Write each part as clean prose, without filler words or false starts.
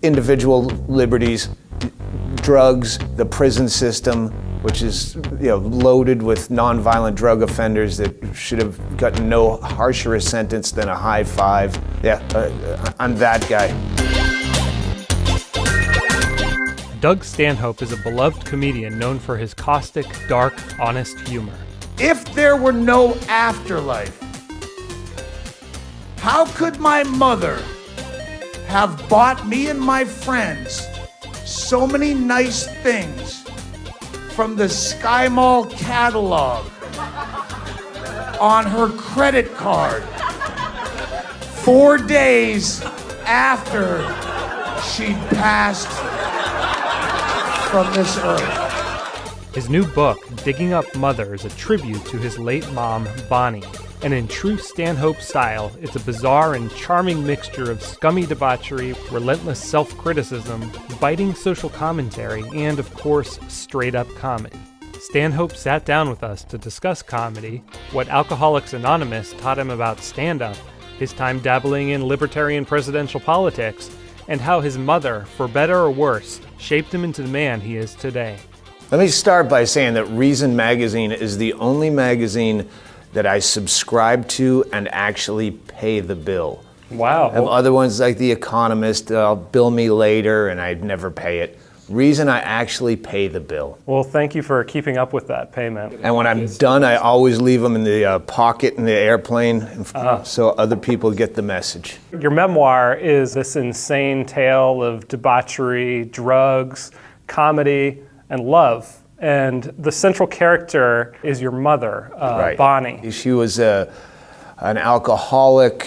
individual liberties, drugs, the prison system, which is loaded with nonviolent drug offenders that should have gotten no harsher a sentence than a high five. Yeah, I'm that guy. Doug Stanhope is a beloved comedian known for his caustic, dark, honest humor. If there were no afterlife, how could my mother have bought me and my friends so many nice things from the Sky Mall catalog on her credit card 4 days after she'd passed from this earth? His new book, Digging Up Mother, is a tribute to his late mom, Bonnie. And in true Stanhope style, it's a bizarre and charming mixture of scummy debauchery, relentless self-criticism, biting social commentary, and, of course, straight-up comedy. Stanhope sat down with us to discuss comedy, what Alcoholics Anonymous taught him about stand-up, his time dabbling in libertarian presidential politics, and how his mother, for better or worse, shaped him into the man he is today. Let me start by saying that Reason Magazine is the only magazine that I subscribe to and actually pay the bill. Wow. I have other ones like The Economist, bill me later, and I'd never pay it. Reason, I actually pay the bill. Well, thank you for keeping up with that payment. And when I'm done, I always leave them in the pocket in the airplane so other people get the message. Your memoir is this insane tale of debauchery, drugs, comedy, and love. And the central character is your mother, Right. Bonnie. She was an alcoholic,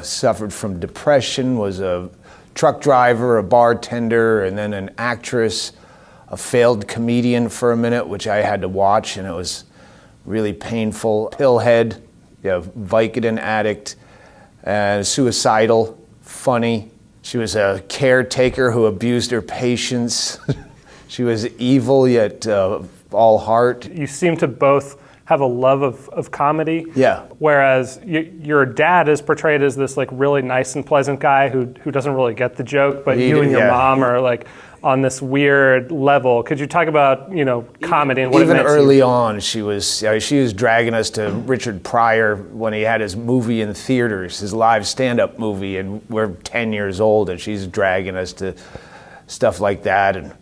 suffered from depression, was a truck driver, a bartender, and then an actress, a failed comedian for a minute, which I had to watch, and it was really painful. Pillhead, Vicodin addict, suicidal, funny. She was a caretaker who abused her patients. She was evil, yet all heart. You seem to both have a love of comedy. Yeah. Whereas your dad is portrayed as this like really nice and pleasant guy who doesn't really get the joke, but you and your mom are like on this weird level. Could you talk about comedy and what even it meant early to you? on, she was dragging us to Richard Pryor when he had his movie in theaters, his live stand-up movie, and we're 10 years old, and she's dragging us to stuff like that, and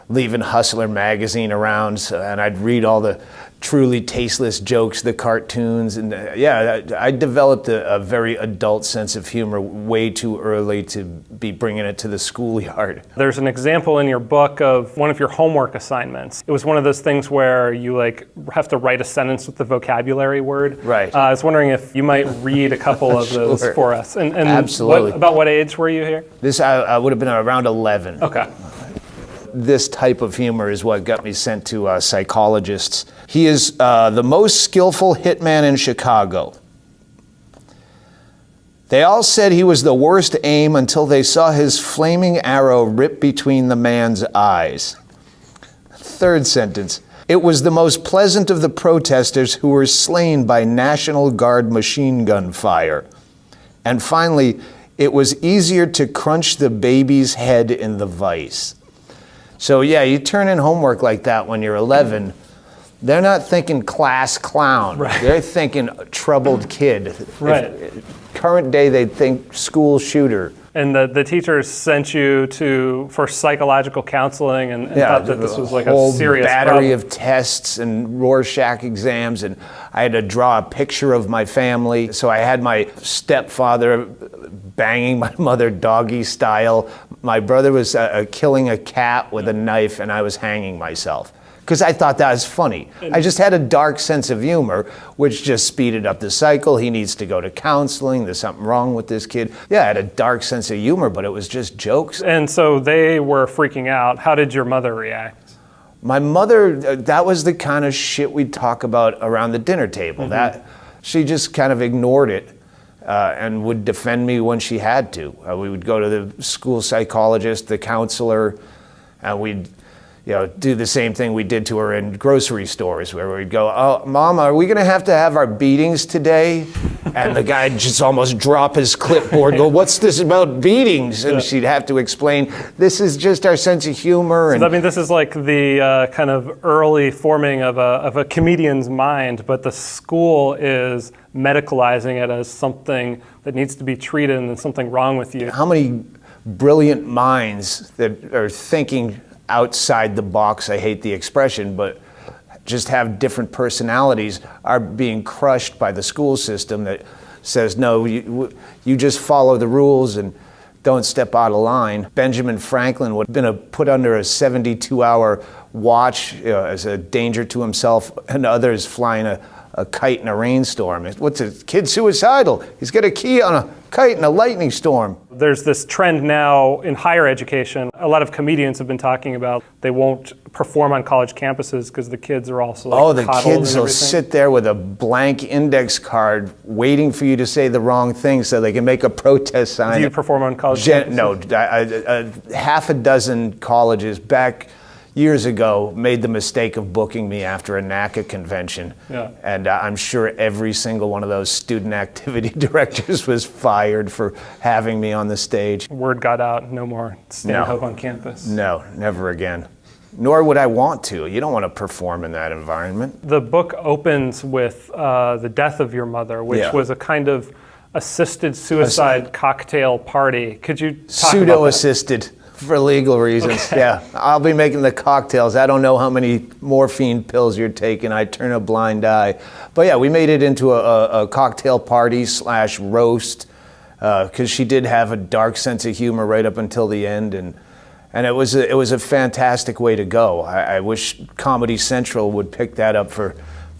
leaving Hustler magazine around, and I'd read all the truly tasteless jokes, the cartoons, and I developed a very adult sense of humor way too early to be bringing it to the schoolyard. There's an example in your book of one of your homework assignments. It was one of those things where you have to write a sentence with the vocabulary word. Right. I was wondering if you might read a couple of those Sure. for us. And Absolutely. About what age were you here? This I would have been around 11. Okay. This type of humor is what got me sent to psychologists. He is the most skillful hitman in Chicago. They all said he was the worst aim until they saw his flaming arrow rip between the man's eyes. Third sentence. It was the most pleasant of the protesters who were slain by National Guard machine gun fire. And finally, it was easier to crunch the baby's head in the vice. So you turn in homework like that when you're 11, they're not thinking class clown. Right. They're thinking troubled kid. Right. Current day, they'd think school shooter. And the teachers sent you for psychological counseling and thought that this was like a whole serious battery problem. of tests and Rorschach exams, and I had to draw a picture of my family. So I had my stepfather banging my mother doggy style. My brother was killing a cat with a knife, and I was hanging myself. Because I thought that was funny. I just had a dark sense of humor, which just speeded up the cycle. He needs to go to counseling. There's something wrong with this kid. Yeah, I had a dark sense of humor, but it was just jokes. And so they were freaking out. How did your mother react? My mother, that was the kind of shit we'd talk about around the dinner table. That she just kind of ignored it and would defend me when she had to. We would go to the school psychologist, the counselor, and we'd do the same thing we did to her in grocery stores, where we'd go, "Oh, Mom, are we going to have our beatings today?" And the guy just almost drop his clipboard, go, "What's this about beatings?" And she'd have to explain, "This is just our sense of humor." So, I mean, this is like the kind of early forming of a comedian's mind, but the school is medicalizing it as something that needs to be treated and there's something wrong with you. How many brilliant minds that are thinking outside the box, I hate the expression, but just have different personalities, are being crushed by the school system that says, no, you just follow the rules and don't step out of line. Benjamin Franklin would have been put under a 72-hour watch as a danger to himself and others, flying a kite in a rainstorm. What's a kid suicidal? He's got a key on a kite in a lightning storm. There's this trend now in higher education. A lot of comedians have been talking about they won't perform on college campuses because the kids are also the kids will sit there with a blank index card waiting for you to say the wrong thing so they can make a protest sign. Do you perform on college campuses? No, half a dozen colleges back years ago made the mistake of booking me after a NACA convention. Yeah. And I'm sure every single one of those student activity directors was fired for having me on the stage. Word got out, no more Stanhope on campus. No, never again. Nor would I want to. You don't want to perform in that environment. The book opens with the death of your mother, which was a kind of assisted suicide cocktail party. Could you talk about that? Pseudo-assisted. For legal reasons, okay. Yeah. I'll be making the cocktails. I don't know how many morphine pills you're taking. I turn a blind eye. But yeah, we made it into a cocktail party / roast, because she did have a dark sense of humor right up until the end, and it was a fantastic way to go. I wish Comedy Central would pick that up for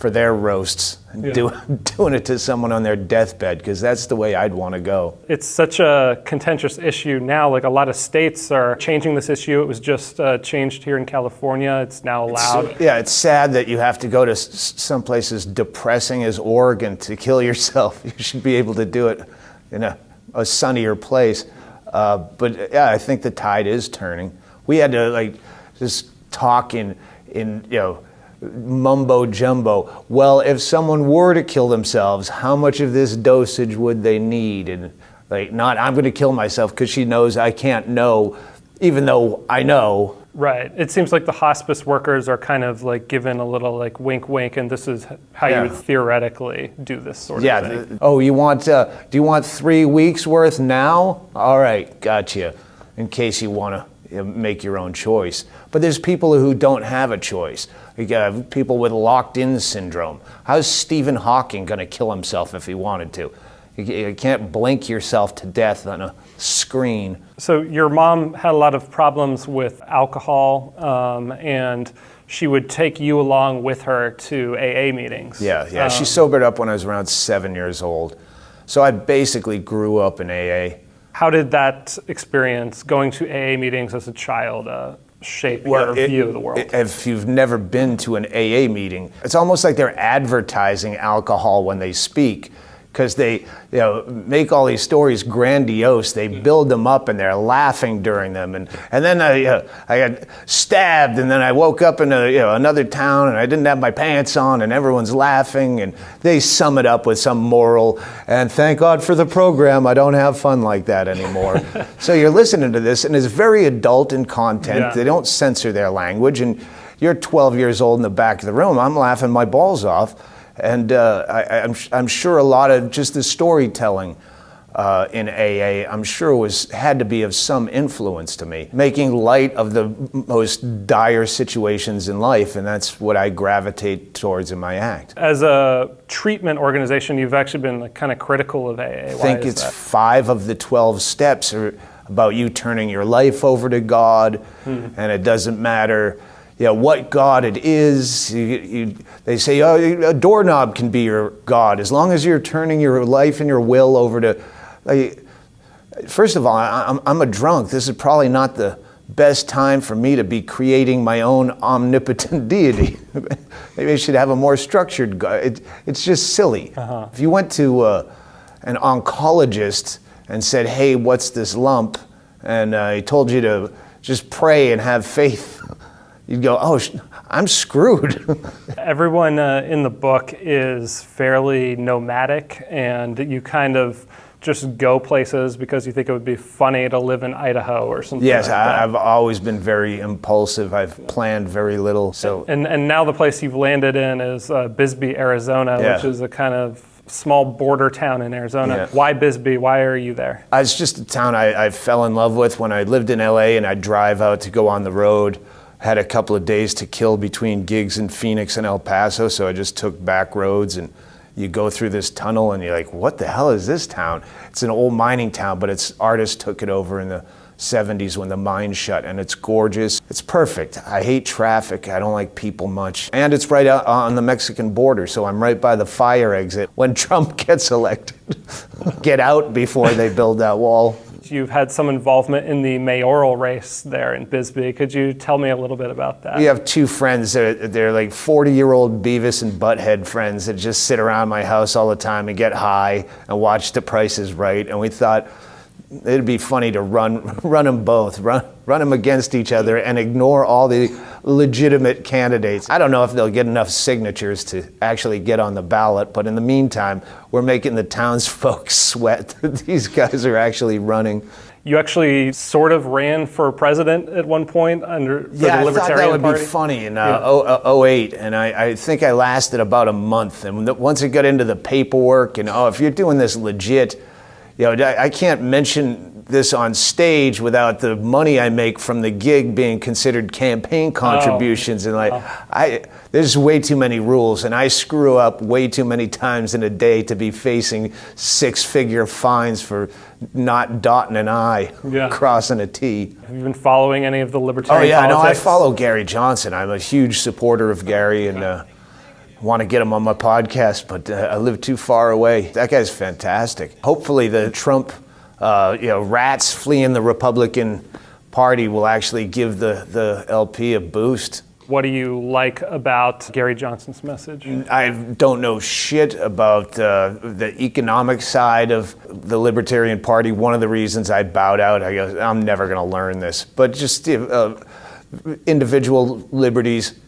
their roasts and doing it to someone on their deathbed, because that's the way I'd want to go. It's such a contentious issue now. Like, a lot of states are changing this issue. It was just changed here in California. It's now allowed. It's sad that you have to go to some place as depressing as Oregon to kill yourself. You should be able to do it in a sunnier place. But yeah, I think the tide is turning. We had to just talk in mumbo jumbo. Well, if someone were to kill themselves, how much of this dosage would they need? And not, I'm going to kill myself, because she knows I can't know, even though I know. Right. It seems like the hospice workers are kind of given a little wink wink, and this is how you would theoretically do this sort of thing. Do you want 3 weeks worth now? All right, gotcha. In case you want to make your own choice. But there's people who don't have a choice. You got people with locked-in syndrome. How's Stephen Hawking going to kill himself if he wanted to? You can't blink yourself to death on a screen. So your mom had a lot of problems with alcohol, and she would take you along with her to AA meetings. Yeah. She sobered up when I was around 7 years old. So I basically grew up in AA. How did that experience, going to AA meetings as a child, shape your view of the world? If you've never been to an AA meeting, it's almost like they're advertising alcohol when they speak, because they make all these stories grandiose. They build them up, and they're laughing during them. And then I got stabbed, and then I woke up in another town, and I didn't have my pants on, and everyone's laughing, and they sum it up with some moral, and thank God for the program, I don't have fun like that anymore. So you're listening to this, and it's very adult in content. Yeah. They don't censor their language, and you're 12 years old in the back of the room. I'm laughing my balls off. And I'm sure a lot of just the storytelling in AA, I'm sure had to be of some influence to me, making light of the most dire situations in life, and that's what I gravitate towards in my act. As a treatment organization, you've actually been kind of critical of AA. I think it's 5 of the 12 steps are about you turning your life over to God, and it doesn't matter what God it is. They say, a doorknob can be your God, as long as you're turning your life and your will over to... First of all, I'm a drunk. This is probably not the best time for me to be creating my own omnipotent deity. Maybe I should have a more structured God. It's just silly. If you went to an oncologist and said, hey, what's this lump? And he told you to just pray and have faith, you'd go, oh, I'm screwed. Everyone in the book is fairly nomadic, and you kind of just go places because you think it would be funny to live in Idaho or something. Yes, like that. I've always been very impulsive. I've planned very little. So And now the place you've landed in is Bisbee, Arizona, Yeah. which is a kind of small border town in Arizona. Yeah. Why Bisbee? Why are you there? It's just a town I fell in love with when I lived in LA, and I'd drive out to go on the road. Had a couple of days to kill between gigs in Phoenix and El Paso, so I just took back roads, and you go through this tunnel and you're like, what the hell is this town? It's an old mining town, but its artists took it over in the 70s when the mine shut, and it's gorgeous. It's perfect. I hate traffic. I don't like people much. And it's right out on the Mexican border, so I'm right by the fire exit when Trump gets elected. Get out before they build that wall. You've had some involvement in the mayoral race there in Bisbee. Could you tell me a little bit about that? We have two friends. They're like 40-year-old Beavis and Butthead friends that just sit around my house all the time and get high and watch The Price is Right. And we thought it'd be funny to run them both, run them against each other and ignore all the legitimate candidates. I don't know if they'll get enough signatures to actually get on the ballot, but in the meantime, we're making the townsfolk sweat that these guys are actually running. You actually sort of ran for president at one point for the Libertarian I thought that would Party. be funny in 08, and I think I lasted about a month. And once it got into the paperwork, and if you're doing this legit, I can't mention this on stage without the money I make from the gig being considered campaign contributions. And there's way too many rules, and I screw up way too many times in a day to be facing 6-figure fines for not dotting an I, crossing a T. Have you been following any of the Libertarian politics? politics? I follow Gary Johnson. I'm a huge supporter of Gary, and want to get him on my podcast, but I live too far away. That guy's fantastic. Hopefully the Trump rats fleeing the Republican Party will actually give the LP a boost. What do you like about Gary Johnson's message? I don't know shit about the economic side of the Libertarian Party. One of the reasons I bowed out, I go, I'm never going to learn this. But just individual liberties,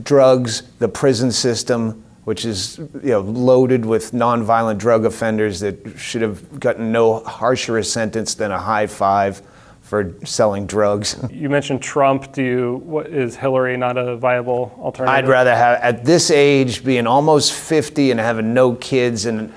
drugs, the prison system, which is loaded with nonviolent drug offenders that should have gotten no harsher a sentence than a high five for selling drugs. You mentioned Trump. Is Hillary not a viable alternative? I'd rather have, at this age, being almost 50 and having no kids and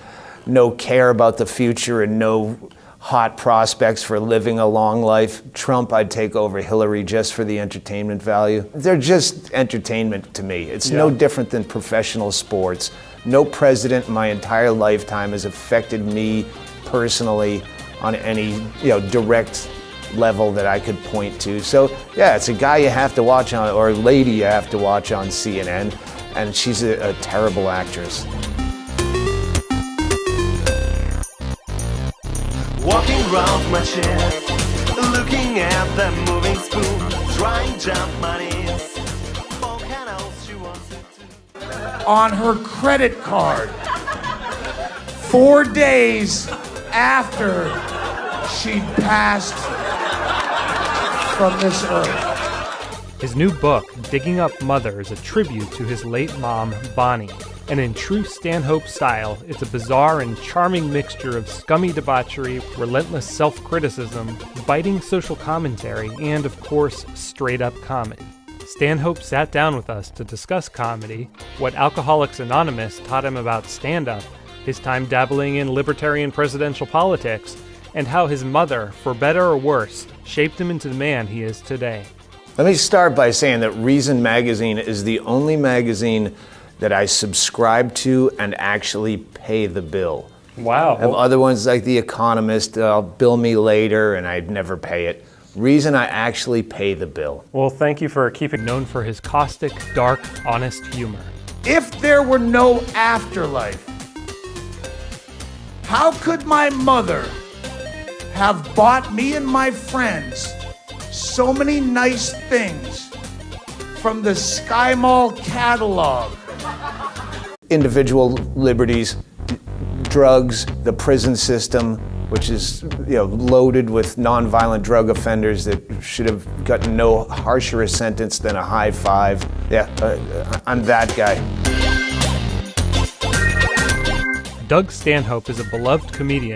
no care about the future and no hot prospects for living a long life, Trump, I'd take over Hillary just for the entertainment value. They're just entertainment to me. It's no different than professional sports. No president in my entire lifetime has affected me personally on any direct level that I could point to. So it's a guy you have to watch on, or a lady you have to watch on CNN, and she's a terrible actress. Walking around my chair, looking at the moving spoon, trying jump money's volcanoes she wants it to. On her credit card 4 days after she'd passed from this earth. His new book, Digging Up Mother, is a tribute to his late mom, Bonnie. And in true Stanhope style, it's a bizarre and charming mixture of scummy debauchery, relentless self-criticism, biting social commentary, and, of course, straight-up comedy. Stanhope sat down with us to discuss comedy, what Alcoholics Anonymous taught him about stand-up, his time dabbling in libertarian presidential politics, and how his mother, for better or worse, shaped him into the man he is today. Let me start by saying that Reason Magazine is the only magazine that I subscribe to and actually pay the bill. Wow. I have other ones like The Economist, bill me later, and I'd never pay it. Reason I actually pay the bill. Well, thank you for keeping known for his caustic, dark, honest humor. If there were no afterlife, how could my mother have bought me and my friends so many nice things from the Sky Mall catalog? Individual liberties, drugs, the prison system, which is loaded with nonviolent drug offenders that should have gotten no harsher a sentence than a high five. Yeah, I'm that guy. Doug Stanhope is a beloved comedian